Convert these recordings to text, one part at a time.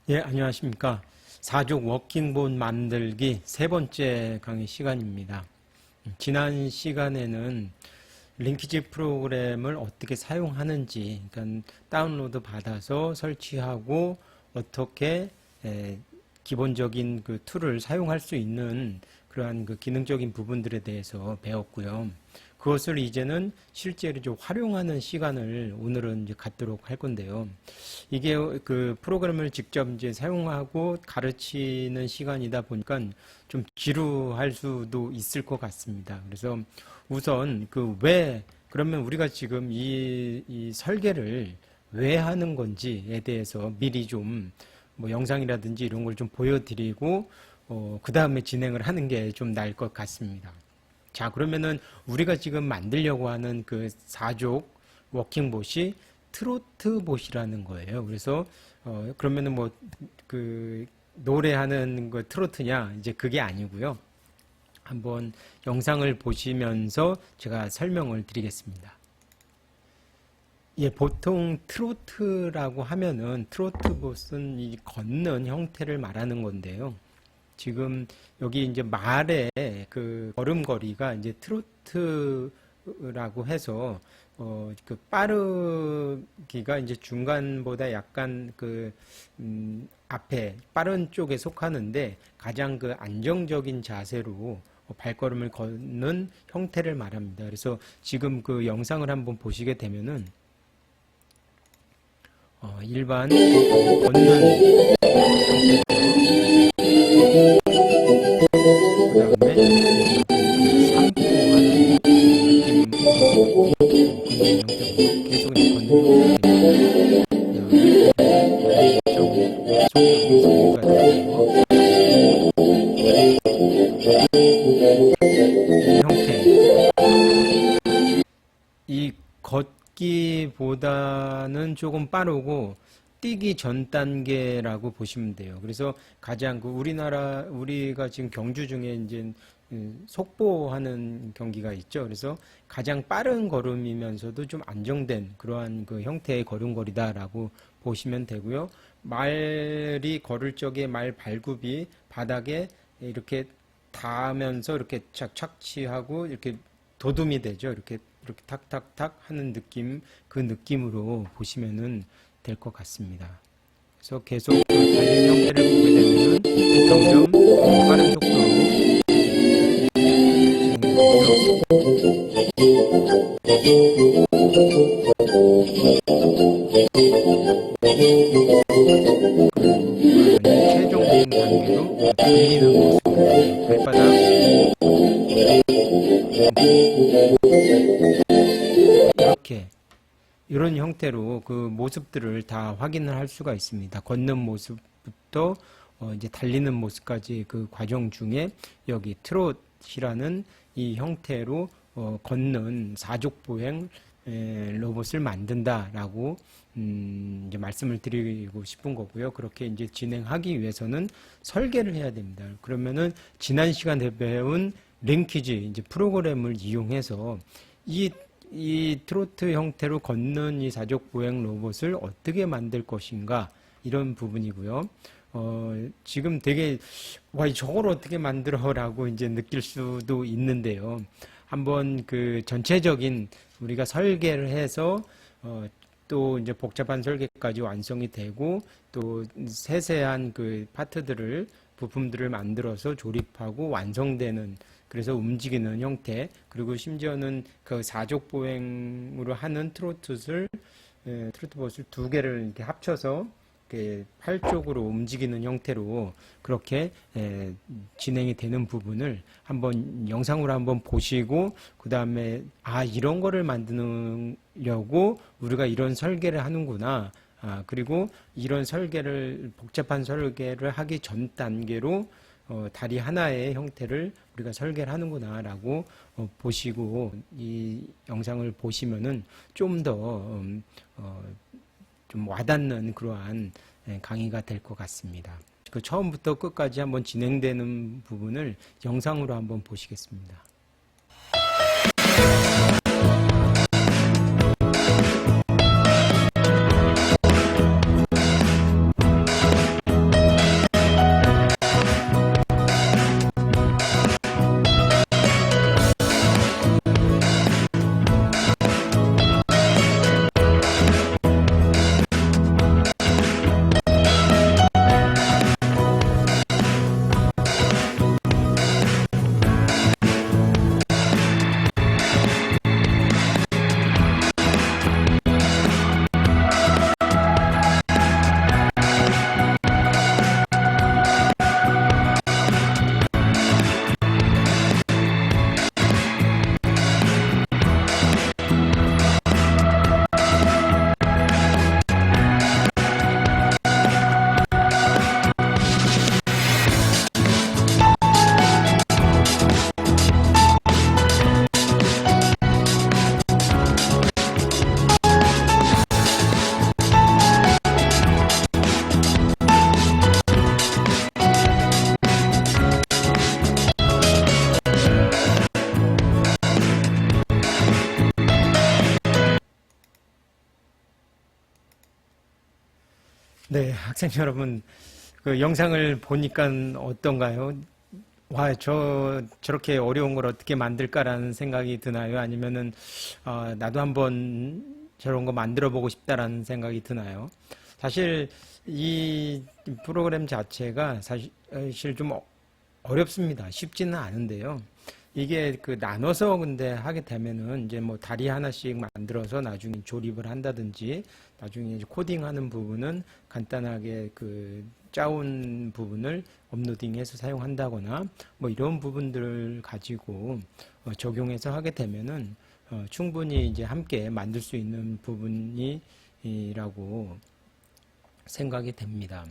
예, 안녕하십니까. 사족 워킹본 만들기 세 번째 강의 시간입니다. 지난 시간에는 링키지 프로그램을 어떻게 사용하는지, 그러니까 다운로드 받아서 설치하고 어떻게 기본적인 그 툴을 사용할 수 있는 그러한 그 기능적인 부분들에 대해서 배웠고요. 그것을 이제는 실제로 좀 활용하는 시간을 오늘은 이제 갖도록 할 건데요. 이게 그 프로그램을 직접 이제 사용하고 가르치는 시간이다 보니까 좀 지루할 수도 있을 것 같습니다. 그래서 우선 그러면 우리가 지금 이 설계를 왜 하는 건지에 대해서 미리 좀 뭐 영상이라든지 이런 걸 좀 보여드리고 그 다음에 진행을 하는 게 좀 나을 것 같습니다. 자, 그러면은 우리가 지금 만들려고 하는 그 사족 워킹봇이 트로트봇이라는 거예요. 그래서 그러면은 뭐 그 노래하는 거 트로트냐, 이제 그게 아니고요. 한번 영상을 보시면서 제가 설명을 드리겠습니다. 예, 보통 트로트라고 하면은 트로트봇은 이 걷는 형태를 말하는 건데요. 지금 여기 이제 말의 그 걸음걸이가 이제 트로트라고 해서 그 빠르기가 이제 중간보다 약간 앞에 빠른 쪽에 속하는데 가장 그 안정적인 자세로 발걸음을 걷는 형태를 말합니다. 그래서 지금 그 영상을 한번 보시게 되면은 일반 걷는 그다음에 산보하는 느낌 계속 걷는 형태. 이 걷기보다는 조금 빠르고 뛰기 전 단계라고 보시면 돼요. 그래서 가장 우리가 지금 경주 중에 이제 속보하는 경기가 있죠. 그래서 가장 빠른 걸음이면서도 좀 안정된 그러한 그 형태의 걸음걸이다라고 보시면 되고요. 말이 걸을 적에 말 발굽이 바닥에 이렇게 닿으면서 이렇게 착취하고 이렇게 도둠이 되죠. 이렇게 탁탁탁 하는 느낌, 그 느낌으로 보시면은 될 것 같습니다. 그래서 계속 달리는 형태를 보게 되면은 점점 빠른 속도로 최종적인 단계로 달리는 모습, 발바닥 이렇게 이런 형태로 그 모습들을 다 확인을 할 수가 있습니다. 걷는 모습부터 이제 달리는 모습까지 그 과정 중에 여기 트롯이라는 이 형태로 걷는 사족보행 로봇을 만든다라고 이제 말씀을 드리고 싶은 거고요. 그렇게 이제 진행하기 위해서는 설계를 해야 됩니다. 그러면은 지난 시간에 배운 링키지 이제 프로그램을 이용해서 이 트로트 형태로 걷는 이 사족 보행 로봇을 어떻게 만들 것인가, 이런 부분이고요. 지금 되게 저걸 어떻게 만들어라고 이제 느낄 수도 있는데요. 한번 그 전체적인 우리가 설계를 해서 또 이제 복잡한 설계까지 완성이 되고 또 세세한 그 부품들을 만들어서 조립하고 완성되는, 그래서 움직이는 형태, 그리고 심지어는 그 사족 보행으로 하는 트로트봇을 두 개를 이렇게 합쳐서 이렇게 팔 쪽으로 움직이는 형태로 그렇게 진행이 되는 부분을 한번 영상으로 한번 보시고, 그 다음에 이런 거를 만드려고 우리가 이런 설계를 하는구나. 그리고 이런 복잡한 설계를 하기 전 단계로 다리 하나의 형태를 우리가 설계를 하는구나 라고 보시고, 이 영상을 보시면은 좀 더 좀 와닿는 그러한 강의가 될 것 같습니다. 그 처음부터 끝까지 한번 진행되는 부분을 영상으로 한번 보시겠습니다. 네, 학생 여러분, 그 영상을 보니까 어떤가요? 와, 저렇게 어려운 걸 어떻게 만들까라는 생각이 드나요? 아니면은, 나도 한번 저런 거 만들어 보고 싶다라는 생각이 드나요? 사실, 이 프로그램 자체가 사실 좀 어렵습니다. 쉽지는 않은데요. 이게 그 나눠서 근데 하게 되면은 이제 뭐 다리 하나씩 만들어서 나중에 조립을 한다든지 나중에 이제 코딩하는 부분은 간단하게 그 짜온 부분을 업로딩해서 사용한다거나 뭐 이런 부분들을 가지고 적용해서 하게 되면은 충분히 이제 함께 만들 수 있는 부분이라고 생각이 됩니다.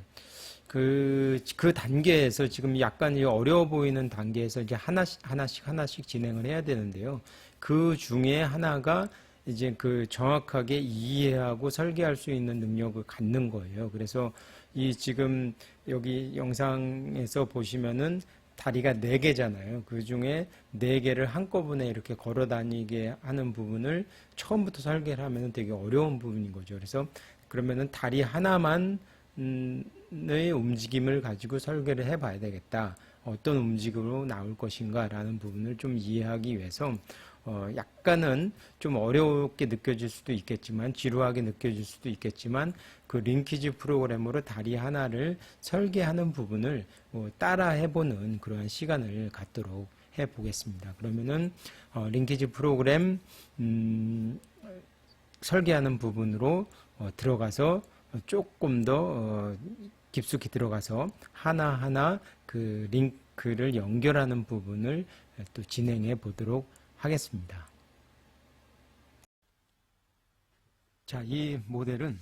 그 단계에서 지금 약간 어려워 보이는 단계에서 이제 하나씩 진행을 해야 되는데요. 그 중에 하나가 이제 그 정확하게 이해하고 설계할 수 있는 능력을 갖는 거예요. 그래서 이 지금 여기 영상에서 보시면은 다리가 4개잖아요. 그 중에 4개를 한꺼번에 이렇게 걸어 다니게 하는 부분을 처음부터 설계를 하면 되게 어려운 부분인 거죠. 그래서 그러면은 다리 하나만 의 움직임을 가지고 설계를 해봐야 되겠다. 어떤 움직임으로 나올 것인가라는 부분을 좀 이해하기 위해서 약간은 좀 어렵게 느껴질 수도 있겠지만 지루하게 느껴질 수도 있겠지만 그 링키지 프로그램으로 다리 하나를 설계하는 부분을 따라 해보는 그러한 시간을 갖도록 해보겠습니다. 그러면은 링키지 프로그램 설계하는 부분으로 들어가서 조금 더 깊숙이 들어가서 하나하나 그 링크를 연결하는 부분을 또 진행해 보도록 하겠습니다. 자, 이 모델은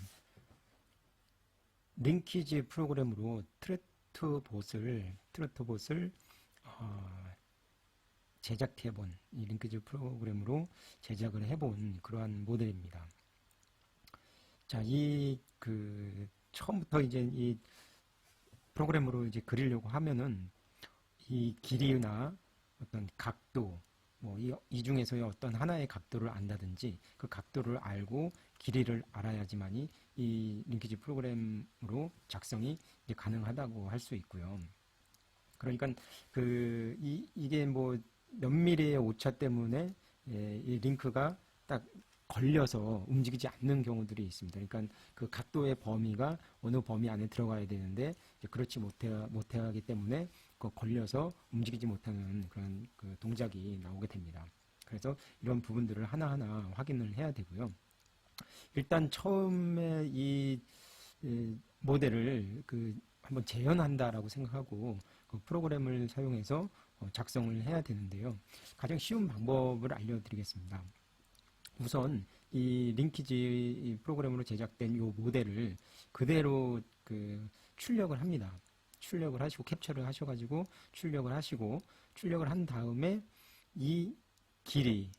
링키지 프로그램으로 트레트봇을 제작해본 이 링키지 프로그램으로 제작을 해본 그러한 모델입니다. 자, 처음부터 이제 이 프로그램으로 이제 그리려고 하면은 이 길이나 어떤 각도, 뭐 이 중에서의 어떤 하나의 각도를 안다든지 그 각도를 알고 길이를 알아야지만이 이 링키지 프로그램으로 작성이 이제 가능하다고 할 수 있고요. 그러니까 이게 뭐 몇 미리의 오차 때문에 이 링크가 딱 걸려서 움직이지 않는 경우들이 있습니다. 그러니까 그 각도의 범위가 어느 범위 안에 들어가야 되는데 그렇지 못하기 때문에 그 걸려서 움직이지 못하는 그런 그 동작이 나오게 됩니다. 그래서 이런 부분들을 하나하나 확인을 해야 되고요. 일단 처음에 이 모델을 한번 재현한다라고 생각하고 그 프로그램을 사용해서 작성을 해야 되는데요. 가장 쉬운 방법을 알려드리겠습니다. 우선 이 링키지 프로그램으로 제작된 이 모델을 그대로 출력을 합니다. 출력을 하시고 캡처를 하셔가지고 출력을 한 다음에 이 길이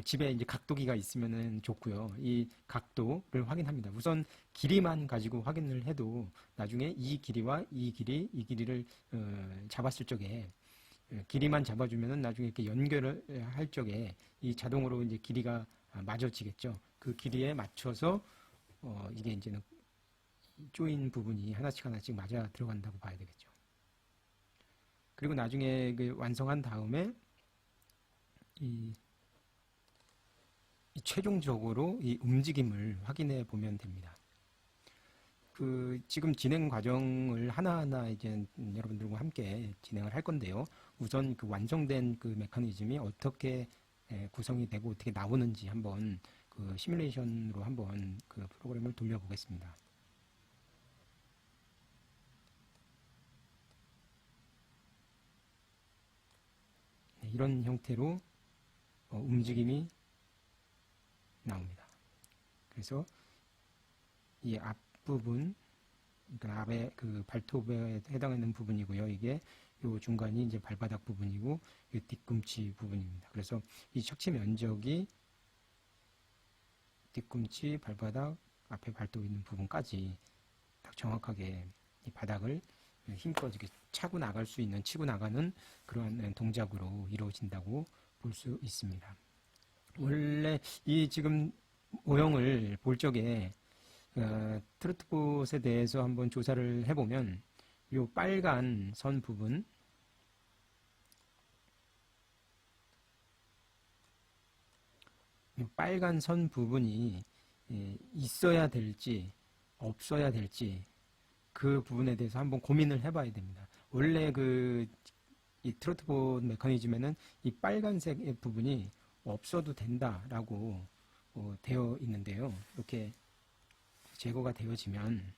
집에 이제 각도기가 있으면 좋고요. 이 각도를 확인합니다. 우선 길이만 가지고 확인을 해도 나중에 이 길이와 이 길이를 잡았을 적에 길이만 잡아주면은 나중에 이렇게 연결을 할 적에 이 자동으로 이제 길이가 맞아지겠죠. 그 길이에 맞춰서 이게 이제는 조인 부분이 하나씩 맞아 들어간다고 봐야 되겠죠. 그리고 나중에 완성한 다음에 이 최종적으로 이 움직임을 확인해 보면 됩니다. 지금 진행 과정을 하나하나 이제 여러분들과 함께 진행을 할 건데요. 우선 완성된 메커니즘이 어떻게 구성이 되고 어떻게 나오는지 한번 시뮬레이션으로 한번 프로그램을 돌려보겠습니다. 네, 이런 형태로 움직임이 나옵니다. 그래서 이 앞부분, 그러니까 앞에 발톱에 해당하는 부분이고요. 이게 요 중간이 이제 발바닥 부분이고 이 뒤꿈치 부분입니다. 그래서 이 척추 면적이 뒤꿈치, 발바닥, 앞에 발톱 있는 부분까지 딱 정확하게 이 바닥을 힘껏 이렇게 차고 나갈 수 있는, 치고 나가는 그러한 동작으로 이루어진다고 볼 수 있습니다. 원래 이 지금 모형을 볼 적에 트로트봇에 대해서 한번 조사를 해보면 요 빨간 선 부분, 이 빨간 선 부분이 있어야 될지 없어야 될지 그 부분에 대해서 한번 고민을 해봐야 됩니다. 원래 이 트로트봇 메커니즘에는 이 빨간색 부분이 없어도 된다라고 되어 있는데요. 이렇게 제거가 되어지면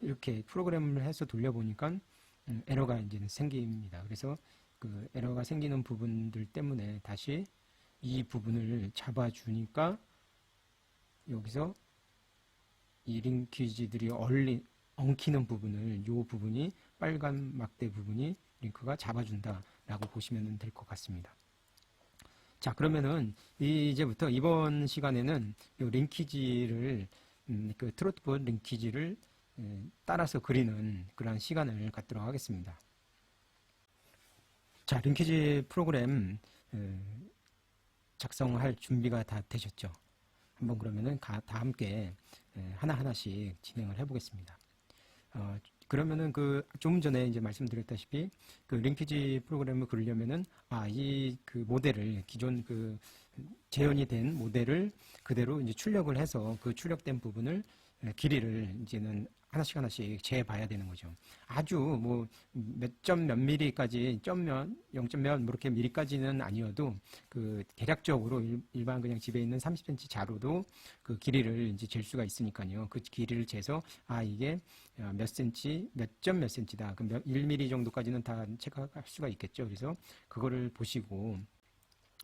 이렇게 프로그램을 해서 돌려보니까 에러가 이제 생깁니다. 그래서 그 에러가 생기는 부분들 때문에 다시 이 부분을 잡아주니까 여기서 이 링키지들이 엉키는 부분을, 요 부분이 빨간 막대 부분이 링크가 잡아준다라고 보시면 될 것 같습니다. 자, 그러면은 이제부터 이번 시간에는 요 링키지를 그 트로트봇 링키지를 따라서 그리는 그런 시간을 갖도록 하겠습니다. 자, 링키지 프로그램 작성할 준비가 다 되셨죠? 한번 그러면은 다 함께 하나하나씩 진행을 해보겠습니다. 그러면은 좀 전에 이제 말씀드렸다시피 그 링키지 프로그램을 그리려면은 이 모델을 기존 재현이 된 모델을 그대로 이제 출력을 해서 그 출력된 부분을 길이를 이제는 하나씩 재봐야 되는 거죠. 아주 뭐 몇 점 몇 미리까지 0점 몇 이렇게 미리까지는 아니어도 대략적으로 일반 그냥 집에 있는 30cm 자로도 그 길이를 이제 잴 수가 있으니까요. 그 길이를 재서 이게 몇 cm, 몇 점 몇 cm다. 그 1mm 정도까지는 다 체크할 수가 있겠죠. 그래서 그거를 보시고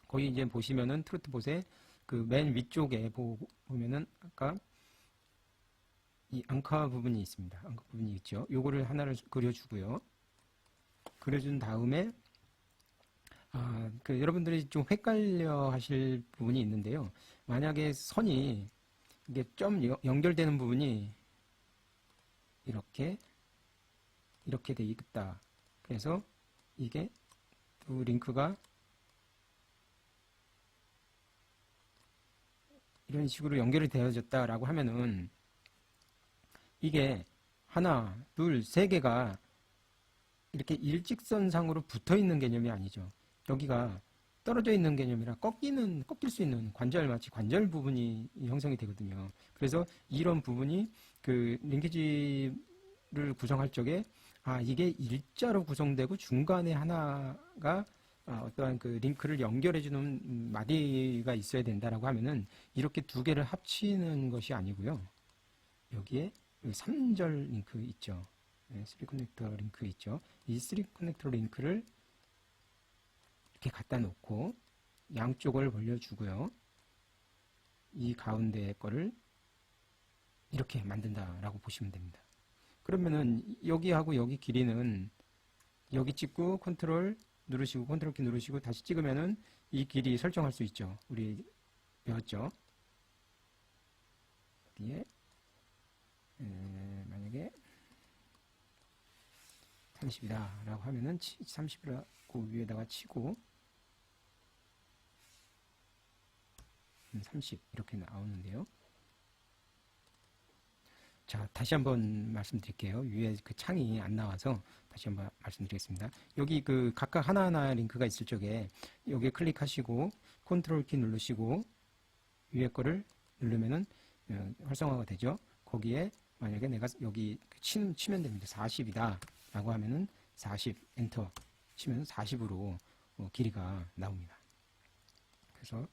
거기 이제 보시면은 트로트봇의 맨 위쪽에 보면은 아까 이 앙카 부분이 있습니다. 앙카 부분이 있죠. 요거를 하나를 그려주고요. 그려준 다음에 여러분들이 좀 헷갈려 하실 부분이 있는데요. 만약에 선이 이게 점 연결되는 부분이 이렇게 돼 있다. 그래서 이게 두 링크가 이런 식으로 연결이 되어졌다라고 하면은 이게 하나, 둘, 세 개가 이렇게 일직선상으로 붙어 있는 개념이 아니죠. 여기가 떨어져 있는 개념이라 꺾일 수 있는 마치 관절 부분이 형성이 되거든요. 그래서 이런 부분이 링키지를 구성할 적에 이게 일자로 구성되고 중간에 하나가 어떠한 링크를 연결해주는 마디가 있어야 된다라고 하면은 이렇게 두 개를 합치는 것이 아니고요. 여기에 3절 링크 있죠. 3커넥터 링크 있죠. 이 3커넥터 링크를 이렇게 갖다 놓고 양쪽을 벌려주고요. 이 가운데 거를 이렇게 만든다라고 보시면 됩니다. 그러면은 여기하고 여기 길이는 여기 찍고 컨트롤 누르시고 컨트롤 키 누르시고 다시 찍으면은 이 길이 설정할 수 있죠. 우리 배웠죠. 여기에 만약에 30이다 라고 하면은 30이라고 위에다가 치고 30 이렇게 나오는데요. 자, 다시 한번 말씀드릴게요. 위에 창이 안 나와서 다시 한번 말씀드리겠습니다. 여기 각각 하나하나 링크가 있을 적에 여기에 클릭하시고 컨트롤 키 누르시고 위에 거를 누르면은 활성화가 되죠. 거기에 만약에 내가 여기 치면 됩니다. 40이다 라고 하면은 40 엔터 치면 40으로 길이가 나옵니다. 그래서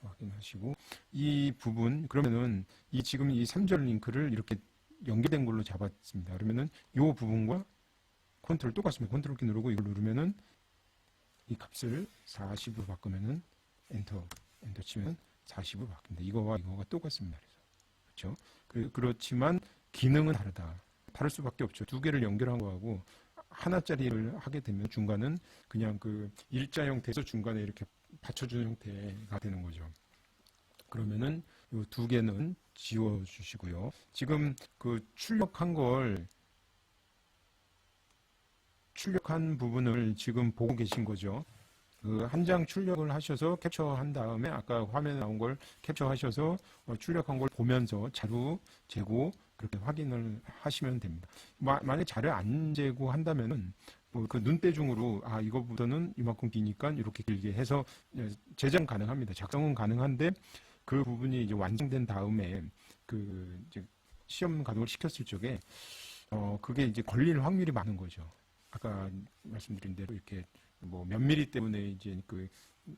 확인하시고 이 부분 그러면은 지금 이 3절 링크를 이렇게 연결된 걸로 잡았습니다. 그러면은 이 부분과 컨트롤 똑같습니다. 컨트롤 키 누르고 이걸 누르면은 이 값을 40으로 바꾸면은 엔터 치면 40으로 바뀝니다. 이거와 이거가 똑같습니다. 그래서 그렇죠? 그렇지만 기능은 다를 수밖에 없죠. 두 개를 연결한 거하고 하나짜리를 하게 되면 중간은 그냥 일자 형태에서 중간에 이렇게 받쳐주는 형태가 되는 거죠. 그러면은 이 두 개는 지워 주시고요. 지금 출력한 걸 출력한 부분을 지금 보고 계신 거죠. 그 한 장 출력을 하셔서 캡처한 다음에 아까 화면에 나온 걸 캡처하셔서 출력한 걸 보면서 자료 재고 그렇게 확인을 하시면 됩니다. 만약 자료 안 재고 한다면은 그 눈대중으로 이거보다는 이만큼 기니까 이렇게 길게 해서 제작 가능합니다. 작성은 가능한데 그 부분이 이제 완성된 다음에 그 이제 시험 가동을 시켰을 적에 그게 이제 걸릴 확률이 많은 거죠. 아까 말씀드린 대로 이렇게 뭐 몇 미리 때문에 이제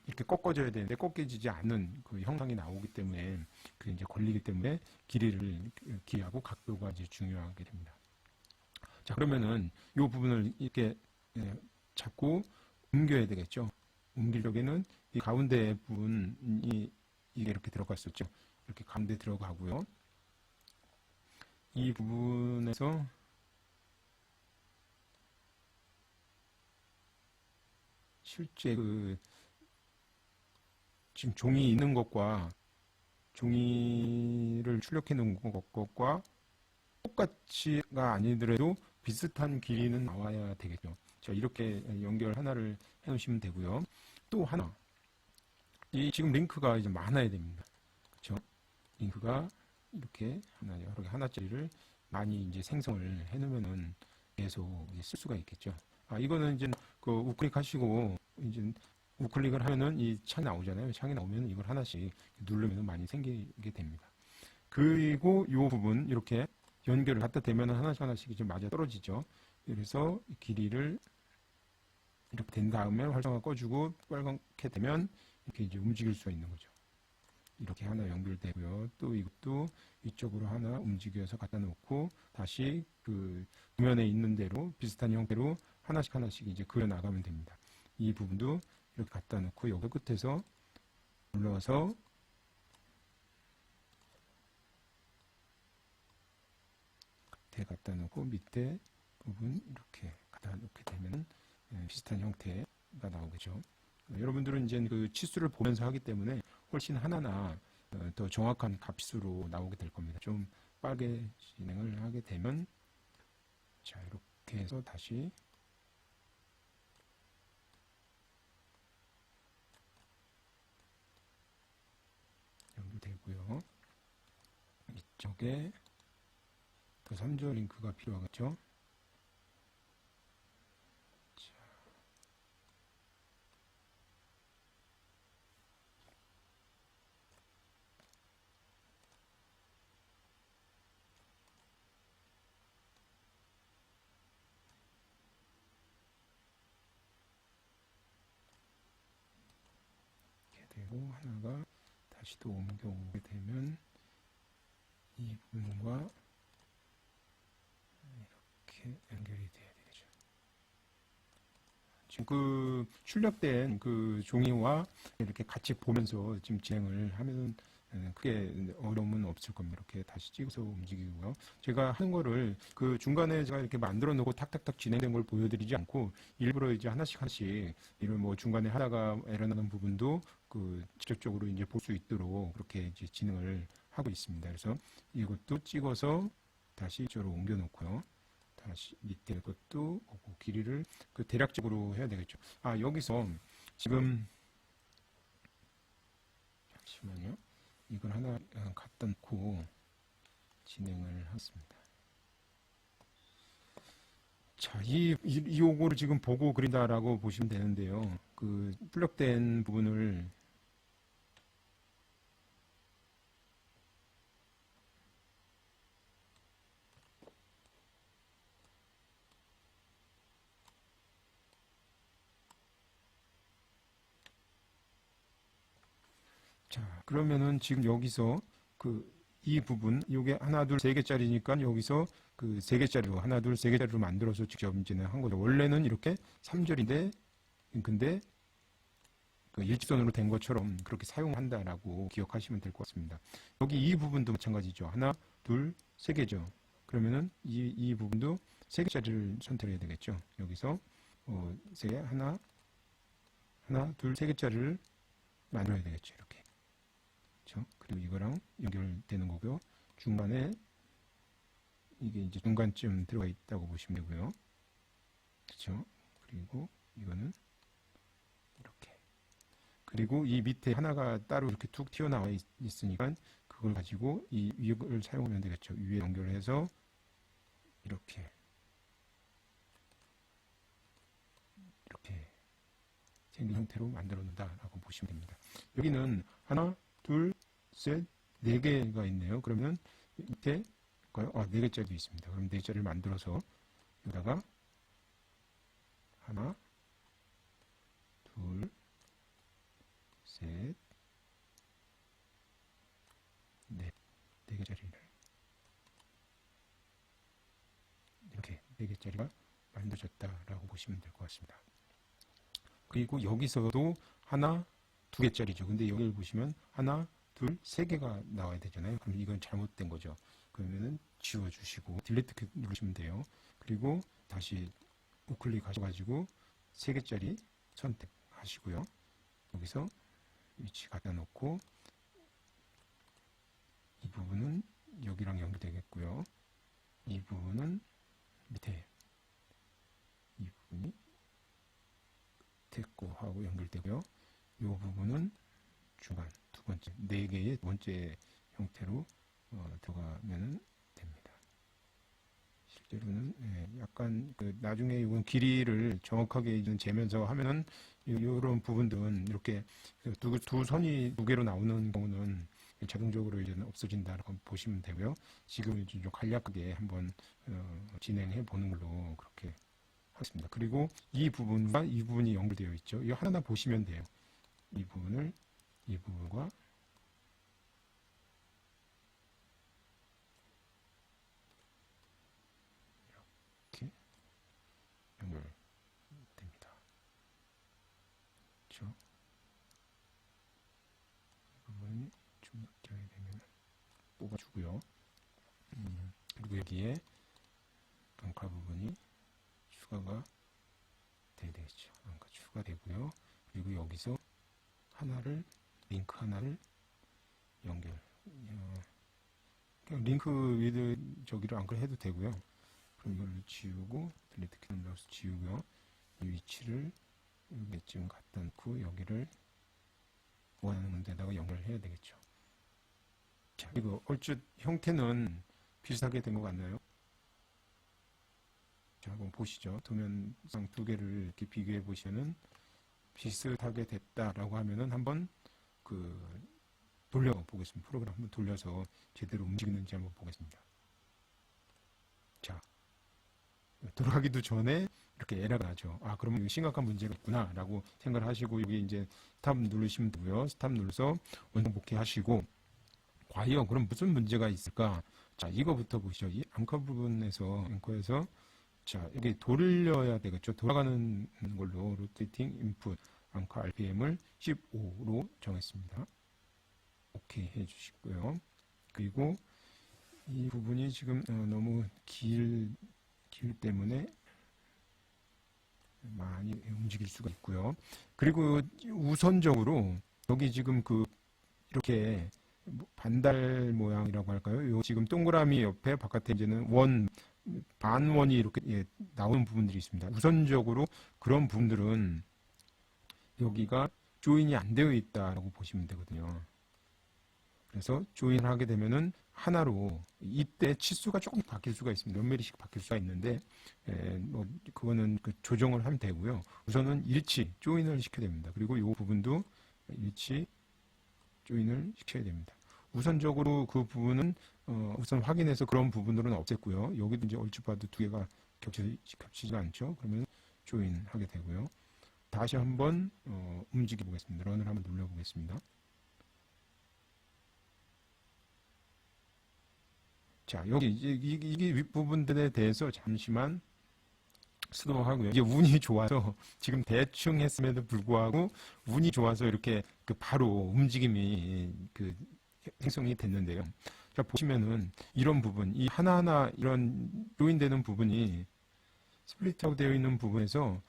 이렇게 꺾어져야 되는데 꺾여지지 않는 그 형상이 나오기 때문에 그 이제 걸리기 때문에 길이하고 각도가 이제 중요하게 됩니다. 자, 그러면은 이 부분을 이렇게 잡고 옮겨야 되겠죠. 옮기려기에는 이 가운데 부분이 이게 이렇게 들어갔었죠. 이렇게 가운데 들어가고요. 이 부분에서 실제 지금 종이 있는 것과 종이를 출력해 놓은 것과 똑같이가 아니더라도 비슷한 길이는 나와야 되겠죠. 자, 이렇게 연결 하나를 해 놓으시면 되고요. 또 하나. 지금 링크가 이제 많아야 됩니다. 그렇죠? 링크가 이렇게 하나짜리를 많이 이제 생성을 해 놓으면은 계속 쓸 수가 있겠죠. 이거는 이제 우클릭 하시고 이제 우클릭을 하면은 이 창이 나오잖아요. 창이 나오면 이걸 하나씩 누르면 많이 생기게 됩니다. 그리고 이 부분 이렇게 연결을 갖다 대면 하나씩 이제 맞아 떨어지죠. 그래서 길이를 이렇게 된 다음에 활성화 꺼주고 빨갛게 되면 이렇게 이제 움직일 수가 있는 거죠. 이렇게 하나 연결되고요. 또 이것도 이쪽으로 하나 움직여서 갖다 놓고 다시 그 도면에 있는 대로 비슷한 형태로 하나씩 이제 그려 나가면 됩니다. 이 부분도 이렇게 갖다 놓고 여기 끝에서 눌러서 끝에 갖다 놓고 밑에 부분 이렇게 갖다 놓게 되면 비슷한 형태가 나오겠죠. 여러분들은 이제 그 치수를 보면서 하기 때문에 훨씬 하나하나 더 정확한 값수로 나오게 될 겁니다. 좀 빠르게 진행을 하게 되면 자, 이렇게 해서 다시 연결되고요. 이쪽에 더 3조 링크가 필요하겠죠. 이렇게 되고 하나가 다시 또 옮겨오게 되면 이 부분과 이렇게 연결이 돼야 되겠죠. 지금 그 출력된 그 종이와 이렇게 같이 보면서 지금 진행을 하면 크게 어려움은 없을 겁니다. 이렇게 다시 찍어서 움직이고요. 제가 한 거를 그 중간에 제가 이렇게 만들어 놓고 탁탁탁 진행된 걸 보여드리지 않고 일부러 이제 하나씩 이런 뭐 중간에 하다가 에러 나는 부분도 그 직접적으로 이제 볼 수 있도록 그렇게 이제 진행을 하고 있습니다. 그래서 이것도 찍어서 다시 이쪽으로 옮겨 놓고요. 다시 밑에 것도 보고 길이를 대략적으로 해야 되겠죠. 여기서 지금 잠시만요. 이걸 하나 갖다 놓고 진행을 하겠습니다. 자, 요거를 지금 보고 그린다라고 보시면 되는데요. 그 출력된 부분을 자, 그러면은 지금 여기서 이 부분, 요게 하나, 둘, 세 개짜리니까 여기서 그 세 개짜리로, 하나, 둘, 세 개짜리로 만들어서 직접 이제는 한 거죠. 원래는 이렇게 3절인데, 근데 그 일직선으로 된 것처럼 그렇게 사용한다라고 기억하시면 될 것 같습니다. 여기 이 부분도 마찬가지죠. 하나, 둘, 세 개죠. 그러면은 이 부분도 세 개짜리를 선택해야 되겠죠. 여기서 세 개, 하나, 둘, 세 개짜리를 만들어야 되겠죠. 이렇게. 그렇죠? 그리고 이거랑 연결되는 거고요. 중간에 이게 이제 중간쯤 들어가 있다고 보시면 되고요. 그렇죠? 그리고 이거는 이렇게. 그리고 이 밑에 하나가 따로 이렇게 툭 튀어나와 있으니까 그걸 가지고 이 위를 사용하면 되겠죠. 위에 연결해서 이렇게 생긴 형태로 만들어 놓는다라고 보시면 됩니다. 여기는 하나, 둘, 셋, 네 개가 있네요. 그러면 밑에 네 개짜리도 있습니다. 그럼 네 개짜리를 만들어서 여기다가 하나, 둘, 셋, 넷, 네 개짜리를 이렇게 네 개짜리가 만들어졌다라고 보시면 될 것 같습니다. 그리고 여기서도 하나, 두 개짜리죠. 근데 여기를 보시면 하나, 둘, 세 개가 나와야 되잖아요. 그럼 이건 잘못된 거죠. 그러면은 지워주시고 딜리트 키 누르시면 돼요. 그리고 다시 우클릭 하셔가지고 세 개짜리 선택하시고요. 여기서 위치 갖다 놓고 이 부분은 여기랑 연결되겠고요. 이 부분은 밑에 이 부분이 거하고 연결되고요. 이 부분은 중간 두 번째 네 개의 두 번째 형태로 들어가면 됩니다. 실제로는 약간 나중에 이건 길이를 정확하게 재면서 하면은 이런 부분들은 이렇게 두 선이 두 개로 나오는 경우는 자동적으로 이제 없어진다라고 보시면 되고요. 지금 좀 간략하게 한번 진행해 보는 걸로 그렇게 하겠습니다. 그리고 이 부분과 이 부분이 연결되어 있죠. 이거 하나하나 보시면 돼요. 이 부분을 이 부분과 이렇게 연결됩니다. 그렇죠? 이 부분이 좀 연결이 되면 뽑아주고요. 그리고 여기에 앙카 부분이 추가가 되겠죠. 앙카 추가되고요. 그리고 여기서 링크 하나를 연결. 그냥 링크 위드 저기를 앙카를 해도 되고요. 그럼 이걸 지우고 딜리트 키 눌러서 지우고요. 이 위치를 여기쯤 갖다 놓고 여기를 원하는 데다가 연결해야 되겠죠. 자, 이거 얼추 형태는 비슷하게 된 것 같나요? 자, 한번 보시죠. 도면상 두 개를 이렇게 비교해 보시면은 비슷하게 됐다라고 하면은 한번 돌려보겠습니다. 프로그램 한번 돌려서 제대로 움직이는지 한번 보겠습니다. 자, 돌아가기도 전에 이렇게 에러가 나죠. 아, 그러면 이거 심각한 문제가 있구나 라고 생각을 하시고 여기 이제 스탑 누르시면 되고요. 스탑 눌러서 원상 복귀하시고 과연 그럼 무슨 문제가 있을까? 자, 이거부터 보시죠. 이 앙커 부분에서 앵커에서 자, 여기 돌려야 되겠죠. 돌아가는 걸로 로테이팅 인풋 앙커 RPM을 15로 정했습니다. 오케이 해주시고요. 그리고 이 부분이 지금 너무 길 때문에 많이 움직일 수가 있고요. 그리고 우선적으로 여기 지금 이렇게 반달 모양이라고 할까요? 요 지금 동그라미 옆에 바깥에 이제는 반원이 이렇게 나오는 부분들이 있습니다. 우선적으로 그런 부분들은 여기가 조인이 안 되어 있다라고 보시면 되거든요. 그래서 조인을 하게 되면은 하나로 이때 치수가 조금 바뀔 수가 있습니다. 몇 미리씩 바뀔 수가 있는데 뭐 그거는 조정을 하면 되고요. 우선은 일치 조인을 시켜야 됩니다. 그리고 이 부분도 일치 조인을 시켜야 됩니다. 우선적으로 그 부분은 우선 확인해서 그런 부분들은 없앴고요. 여기도 이제 얼추 봐도 두 개가 겹치지 않죠. 그러면 조인 하게 되고요. 다시 한번 움직여 보겠습니다. 런을 한번 눌러 보겠습니다. 자, 여기 이게 윗부분들에 대해서 잠시만 수도하고요. 이게 운이 좋아서 지금 대충 했음에도 불구하고 운이 좋아서 이렇게 바로 움직임이 생성이 됐는데요. 자, 보시면은 이런 부분, 이 하나하나 이런 조인되는 부분이 스플릿하고 되어 있는 부분에서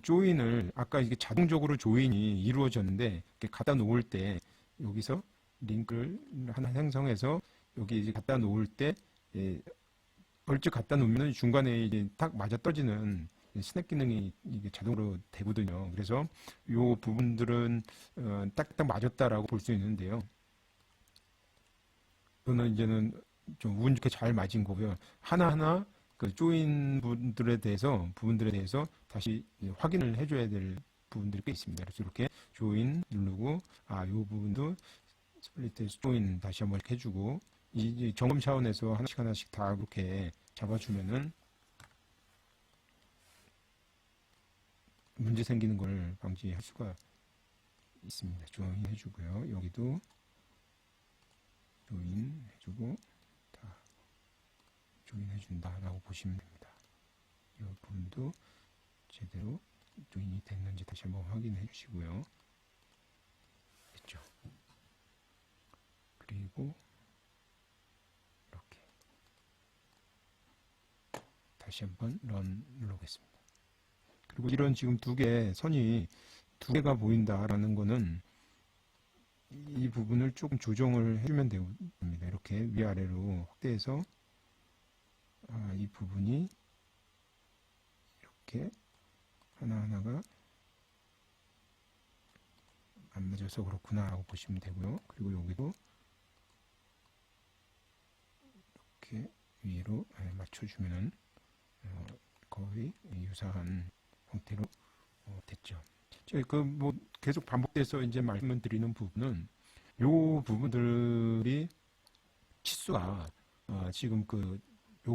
조인을 아까 이게 자동적으로 조인이 이루어졌는데 이렇게 갖다 놓을 때 여기서 링크를 하나 생성해서 여기 이제 갖다 놓을 때 얼추 갖다 놓으면 중간에 이제 딱 맞아 떨어지는 스냅 기능이 이게 자동으로 되거든요. 그래서 요 부분들은 딱딱 맞았다라고 볼 수 있는데요. 이거는 이제는 좀 운 좋게 잘 맞은 거고요. 하나하나 그 조인 부분들에 대해서 다시 확인을 해줘야 될 부분들이 꽤 있습니다. 그래서 이렇게 조인 누르고 이 부분도 스플리트 조인 다시 한번 이렇게 해주고 이 점검 차원에서 하나씩 하나씩 다 이렇게 잡아주면은 문제 생기는 걸 방지할 수가 있습니다. 조인 해주고요. 여기도 조인 해주고 다 조인 해준다라고 보시면 됩니다. 이 부분도 제대로 조인이 됐는지 다시 한번 확인해 주시고요. 됐죠? 그리고 이렇게 다시 한번 런 누르겠습니다. 그리고 이런 지금 선이 두 개가 보인다라는 거는 이 부분을 조금 조정을 해주면 됩니다. 이렇게 위아래로 확대해서 이 부분이 이렇게 하나하나가 안 맞아서 그렇구나 라고 보시면 되고요. 그리고 여기도 이렇게 위로 맞춰주면 거의 유사한 형태로 됐죠. 뭐 계속 반복돼서 이제 말씀을 드리는 부분은 요 부분들이 치수가 지금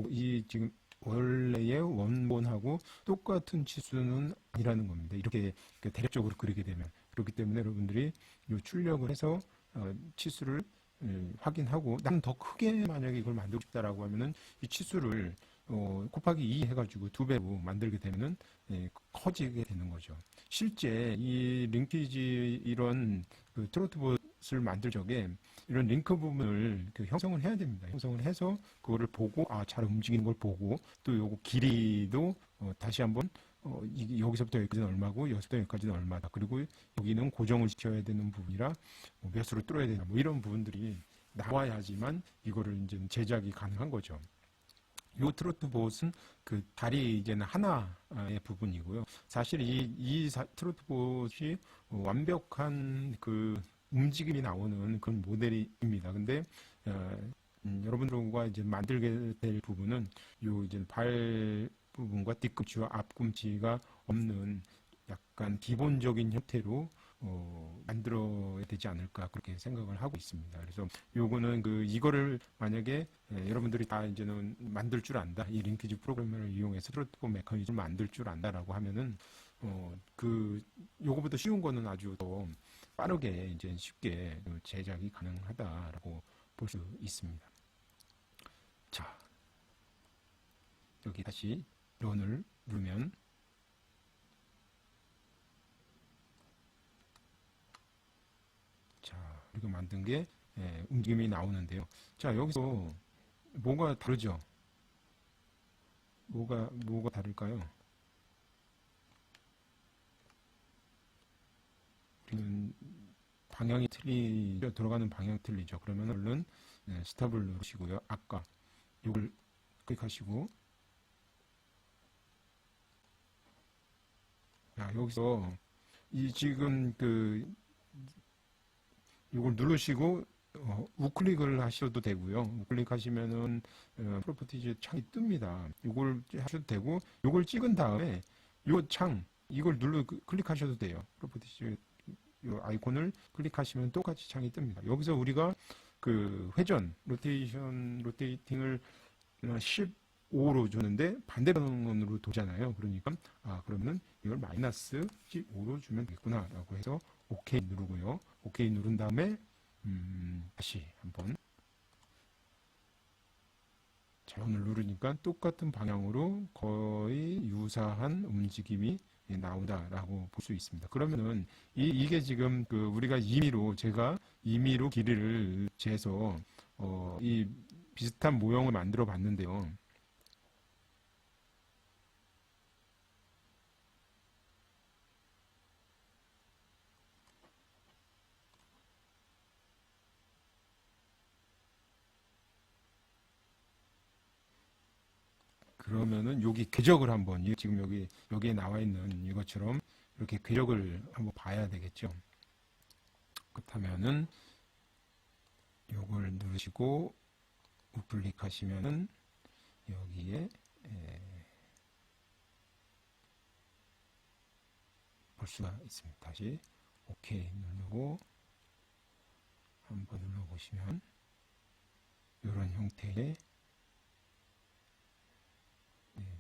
이 지금 원래의 원본하고 똑같은 치수는 아니라는 겁니다. 이렇게 대략적으로 그리게 되면 그렇기 때문에 여러분들이 요 출력을 해서 치수를 확인하고 나는 더 크게 만약에 이걸 만들고 싶다라고 하면은 이 치수를 곱하기 2 해가지고 2배로 만들게 되면은 커지게 되는 거죠. 실제 이 링키지 이런 트로트봇을 만들 적에 이런 링크 부분을 형성을 해야 됩니다. 형성을 해서 그거를 보고 잘 움직이는 걸 보고 또 요거 길이도 다시 한번 여기서부터 여기까지는 얼마고 여기서부터 여기까지는 얼마다. 그리고 여기는 고정을 시켜야 되는 부분이라 몇으로 뚫어야 되나 이런 부분들이 나와야지만 이거를 이제 제작이 가능한 거죠. 요 트로트봇은 다리 이제는 하나의 부분이고요. 사실 이 트로트봇이 완벽한 움직임이 나오는 그런 모델입니다. 근데 여러분들과 이제 만들게 될 부분은 요 이제 발 부분과 뒤꿈치와 앞꿈치가 없는 약간 기본적인 형태로 만들어야 되지 않을까 그렇게 생각을 하고 있습니다. 그래서 요거는 요거를 만약에 여러분들이 다 이제는 만들 줄 안다, 이 링키지 프로그래머를 이용해서 트로트봇 메커니즘을 만들 줄 안다라고 하면은 요거보다 쉬운 거는 아주 더 빠르게 이제 쉽게 제작이 가능하다라고 볼 수 있습니다. 자, 여기 다시 런을 누르면 우리가 만든 게 움직임이 나오는데요. 자, 여기서 뭐가 다르죠? 뭐가 다를까요? 우리는 방향이 틀리죠. 들어가는 방향이 틀리죠. 그러면 얼른 스탑을 누르시고요. 아까 이걸 클릭하시고 여기서 지금 이걸 누르시고 우클릭을 하셔도 되고요. 우클릭하시면은 프로퍼티즈 창이 뜹니다. 이걸 하셔도 되고, 이걸 찍은 다음에 이걸 클릭하셔도 돼요. 프로퍼티즈 이 아이콘을 클릭하시면 똑같이 창이 뜹니다. 여기서 우리가 회전, 로테이팅을 15로 줬는데 반대방향으로 도잖아요. 그러니까 그러면 이걸 마이너스 15로 주면 되겠구나 라고 해서 OK 누르고요. OK 누른 다음에 다시 한번 자원을 누르니까 똑같은 방향으로 거의 유사한 움직임이 나오다라고 볼 수 있습니다. 그러면은 이게 지금 제가 임의로 길이를 재서 이 비슷한 모형을 만들어 봤는데요. 그러면은 여기 궤적을 한번 지금 여기에 나와 있는 이것처럼 이렇게 궤적을 한번 봐야 되겠죠. 그렇다면은 요걸 누르시고 우클릭하시면은 여기에 볼 수가 있습니다. 다시 OK 누르고 한번 눌러보시면 이런 형태의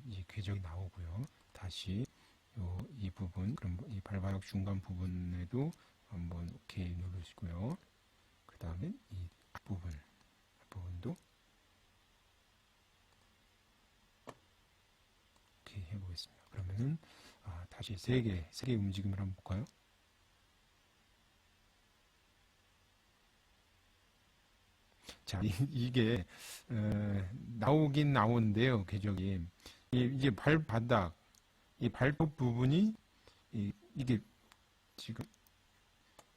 이 궤적이 나오고요. 다시 이 부분, 그럼 이 발바닥 중간 부분에도 한번 OK 누르시고요. 그 다음에 이 앞부분도 OK 해보겠습니다. 그러면은 다시 세 개 움직임을 한번 볼까요? 자, 이게 나오긴 나오는데요, 궤적이. 이게 발바닥, 이 발톱 부분이 이게 지금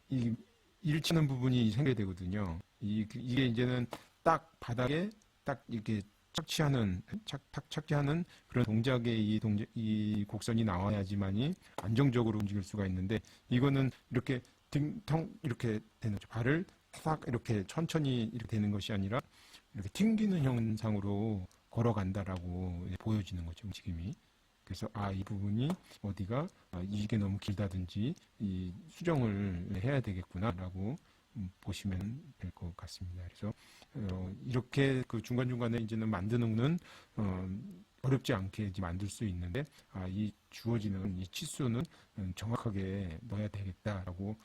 이 일치하는 부분이 생겨야 되거든요. 이게 이제는 딱 바닥에 딱 이렇게 착지하는 그런 동작의 이 곡선이 나와야지만이 안정적으로 움직일 수가 있는데, 이거는 이렇게 텅 이렇게 되는 거죠. 발을 탁 이렇게 천천히 이렇게 되는 것이 아니라 이렇게 튕기는 현상으로 걸어간다라고 보여지는 거죠, 움직임이. 그래서 이 부분이 어디가 이게 너무 길다든지 이 수정을 해야 되겠구나라고 보시면 될 것 같습니다. 그래서 이렇게 그 중간중간에 이제는 만드는 어렵지 않게 이제 만들 수 있는데, 이 주어지는 이 치수는 정확하게 넣어야 되겠다라고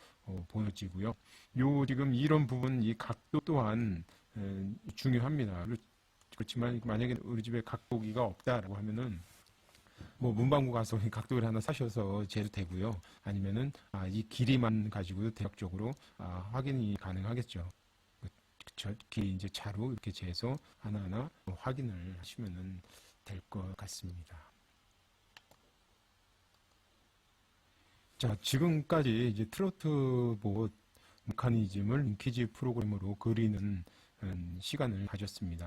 보여지고요. 지금 이런 부분, 이 각도 또한 중요합니다. 그렇지만 만약에 우리 집에 각도기가 없다라고 하면은 뭐 문방구 가서 이 각도기를 하나 사셔서 재도 되고요. 아니면은 이 길이만 가지고도 대략적으로 확인이 가능하겠죠. 길이 이제 자로 이렇게 재서 하나하나 확인을 하시면은 될 것 같습니다. 자, 지금까지 이제 트로트봇 메커니즘을 링키지 프로그램으로 그리는 시간을 가졌습니다.